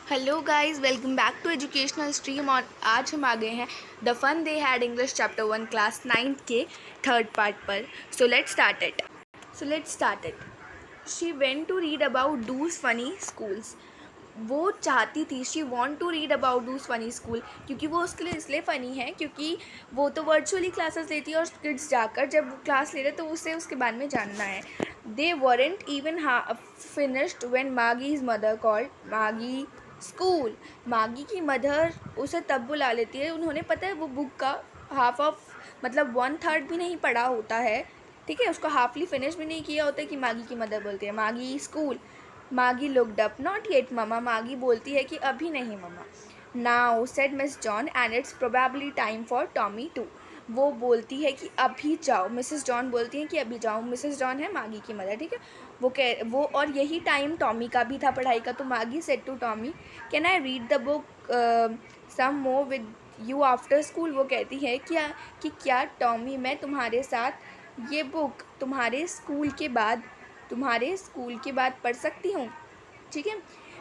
Hello guys, welcome back to educational stream. और आज हम आ गए हैं the fun they had English chapter 1 class 9 के थर्ड पार्ट पर। So let's start it. She went to read about those funny schools. वो चाहती थी, she want to read about those funny school, क्योंकि वो उसके लिए इसलिए फ़नी है क्योंकि वो तो वर्चुअली क्लासेस लेती है और किड्स जाकर जब वो क्लास ले रहे तो उसे उसके बारे में जानना है। They weren't even finished when Maggie's mother called Maggie school. Maggie की मदर उसे तब बुला लेती है, उन्होंने पता है वो बुक का हाफ ऑफ मतलब 1/3 भी नहीं पढ़ा होता है, ठीक है, उसको हाफली फिनिश भी नहीं किया होता है कि मागी की मदर बोलती है Maggie school. Maggie looked up, not yet mama. Maggie बोलती है कि अभी नहीं mama. Now said Miss John and it's probably time for Tommy too. वो बोलती है कि अभी जाओ, मिसेस जॉन बोलती हैं कि अभी जाओ। मिसेस जॉन है मागी की मदर, ठीक है। वो और यही टाइम टॉमी का भी था पढ़ाई का, तो Maggie said to Tommy can I read the book some more with you after school. वो कहती है क्या टॉमी मैं तुम्हारे साथ ये बुक तुम्हारे स्कूल के बाद पढ़ सकती हूँ, ठीक है।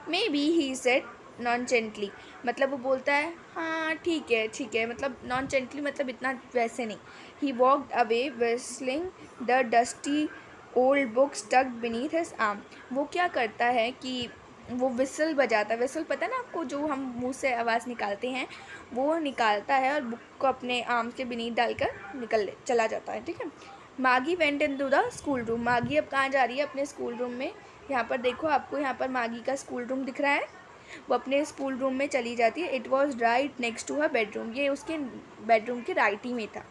May be he said non gently, मतलब वो बोलता है हाँ ठीक है, मतलब नॉन जेंटली मतलब इतना वैसे नहीं। He walked away whistling the dusty old book stuck beneath his arm. वो क्या करता है कि वो विसल बजाता है। विसल पता है ना आपको, जो हम मुंह से आवाज़ निकालते हैं, वो निकालता है और बुक को अपने आर्म के बीनीथ डालकर चला जाता है, ठीक है। Maggie went into the school room. Maggie अब कहाँ जा रही है? अपने स्कूल रूम में। यहाँ पर देखो, आपको यहाँ पर मागी का स्कूल रूम दिख रहा है। वो अपने स्कूल रूम में चली जाती है। It was right next to her bedroom. ये उसके बेडरूम के राइट ही में था।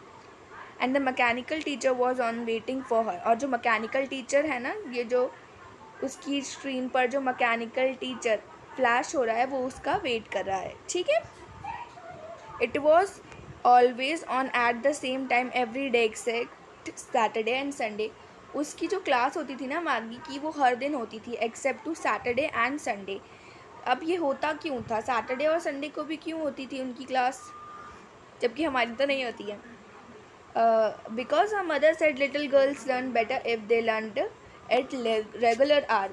And the mechanical teacher was on waiting for her. और जो मैकेनिकल टीचर है ना, ये जो उसकी स्क्रीन पर जो मैकेनिकल टीचर फ्लैश हो रहा है, वो उसका वेट कर रहा है, ठीक है। It was always on at the same time every day except Saturday and Sunday. उसकी जो क्लास होती थी ना मागी की, वो हर दिन होती थी except to Saturday and Sunday. अब ये होता क्यों था? सैटरडे और संडे को भी क्यों होती थी उनकी क्लास, जबकि हमारी तो नहीं होती है? Because our mother said little girls learn better if they learn at regular hour.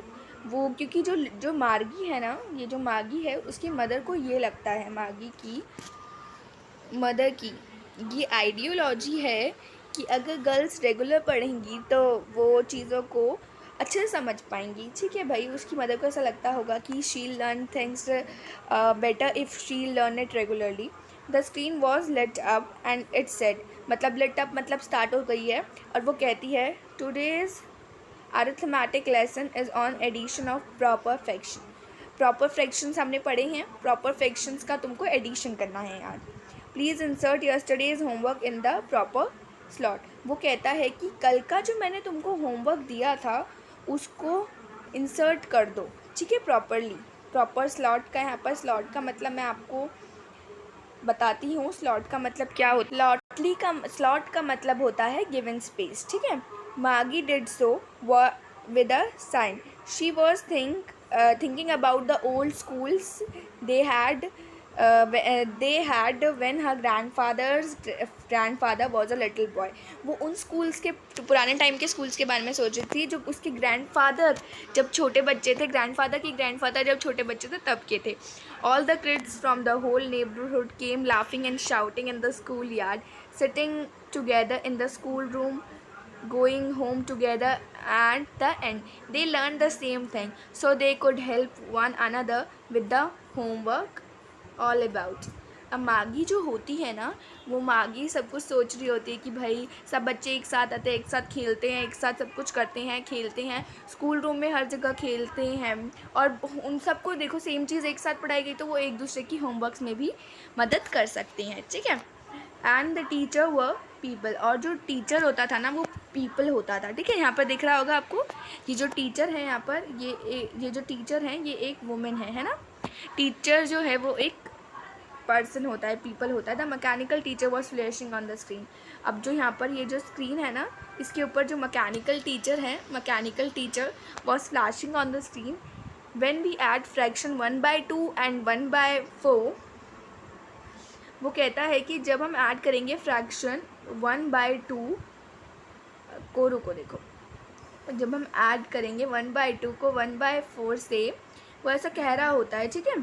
वो क्योंकि जो मार्गी है ना, ये जो मागी है, उसकी मदर को ये लगता है, मागी की मदर की ये आइडियोलॉजी है कि अगर गर्ल्स रेगुलर पढ़ेंगी तो वो चीज़ों को अच्छे से समझ पाएंगी, ठीक है भाई। उसकी मदर को ऐसा लगता होगा कि she learn things better if she learn it regularly. The screen was lit up and it said, मतलब लेट अप मतलब स्टार्ट हो गई है, और वो कहती है today's arithmetic lesson is on addition of proper fraction. Proper fractions हमने पढ़े हैं, प्रॉपर फ्रैक्शंस का तुमको एडिशन करना है यार। Please insert yesterday's homework in the proper slot. वो कहता है कि कल का जो मैंने तुमको होमवर्क दिया था उसको इंसर्ट कर दो, ठीक है, प्रॉपरली। प्रॉपर स्लॉट का, यहाँ पर स्लॉट का मतलब मैं आपको बताती हूँ। स्लॉट का मतलब क्या होता है? स्लॉट का मतलब होता है गिवन स्पेस, ठीक है। मागी did so with a sigh. She was thinking about the old schools they had when her grandfather was a little boy। वो उन स्कूल्स के, पुराने टाइम के स्कूल्स के बारे में सोच रही थी जो उसके ग्रैंडफादर जब छोटे बच्चे थे, ग्रैंडफादर जब छोटे बच्चे थे तब के थे। All the kids from the whole neighbourhood came laughing and shouting in the school yard, sitting together in the school room, going home together at the end. They learned the same thing so they could help one another with the homework all about। अब मागी जो होती है ना, वो मागी सब कुछ सोच रही होती है कि भाई सब बच्चे एक साथ आते हैं, एक साथ खेलते हैं, एक साथ सब कुछ करते हैं, खेलते हैं, स्कूल रूम में हर जगह खेलते हैं, और उन सबको देखो सेम चीज़ एक साथ पढ़ाई गई तो वो एक दूसरे की होमवर्क्स में भी मदद कर सकते हैं, ठीक है। एंड द टीचर व पीपल, और जो टीचर होता था ना वो पीपल होता था, ठीक है। यहाँ पर दिख रहा होगा आपको, ये जो टीचर है यहाँ पर, ये जो टीचर हैं ये एक वुमेन है ना। टीचर जो है वो एक पर्सन होता है, पीपल होता है। The mechanical teacher was flashing on the screen. अब जो यहाँ पर ये जो स्क्रीन है ना, इसके ऊपर जो मैकेनिकल टीचर है, mechanical teacher was flashing on the screen. When we add fraction 1/2 and 1/4, वो कहता है कि जब हम ऐड करेंगे फ्रैक्शन 1/2 को, रुको देखो, जब हम ऐड करेंगे 1/2 को 1/4 से, वो ऐसा कह रहा होता है, ठीक है।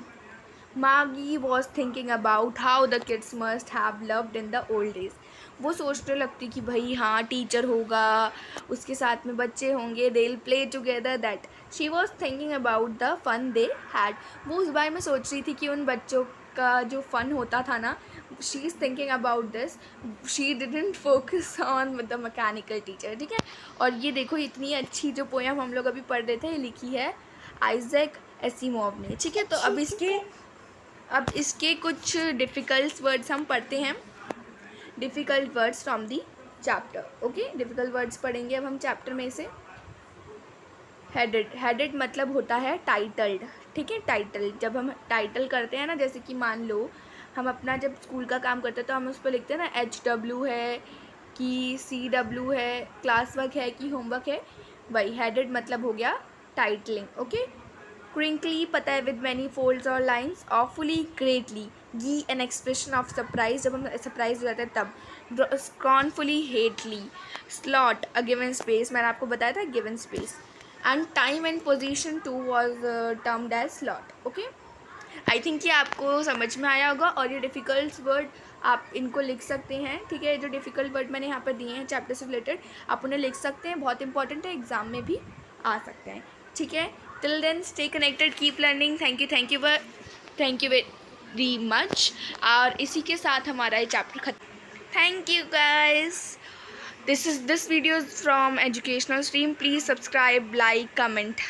मागी was thinking about how the kids must have loved in the old days. वो सोचने लगती कि भाई हाँ टीचर होगा, उसके साथ में बच्चे होंगे, they will play together, that she was thinking about the fun they had. वो उस बारे में सोच रही थी कि उन बच्चों का जो फ़न होता था ना, she is thinking about this, she didn't focus on the mechanical teacher. ठीक है, और ये देखो इतनी अच्छी जो पोएम हम लोग अभी पढ़ रहे थे, ये लिखी है आइजैक एसिमोव ने। ठीक है, तो अब इसके कुछ डिफ़िकल्ट वर्ड्स हम पढ़ते हैं, difficult words from the chapter. Okay, difficult words पढ़ेंगे अब हम चैप्टर में से। हेडेड मतलब होता है टाइटल्ड। ठीक है, टाइटल, जब हम टाइटल करते हैं ना, जैसे कि मान लो हम अपना जब स्कूल का काम करते हैं तो हम उस पर लिखते हैं ना HW है कि CW है, क्लास वर्क है कि होमवर्क है, वही हेडेड मतलब हो गया टाइटलिंग। ओके, क्रिंकली पता है विद मैनी फोल्ड्स और lines, awfully, greatly, gee an expression of surprise, जब हम सरप्राइज हो जाते हैं तब, scornfully, hatefully, slot a given space, मैंने आपको बताया था given space, and time and position to was termed as slot. Okay, I think ये आपको समझ में आया होगा, और ये डिफ़िकल्ट वर्ड आप इनको लिख सकते हैं। ठीक है, जो डिफ़िकल्ट वर्ड मैंने यहाँ पर दिए हैं चैप्टर से रिलेटेड, आप उन्हें लिख सकते हैं, बहुत इंपॉर्टेंट है, एग्ज़ाम में भी आ सकते हैं। ठीक है, till then stay connected, keep learning. Thank you very much. और इसी के साथ हमारा ये चैप्टर खत्म। Thank you guys, this video is from educational stream. Please subscribe, like, comment.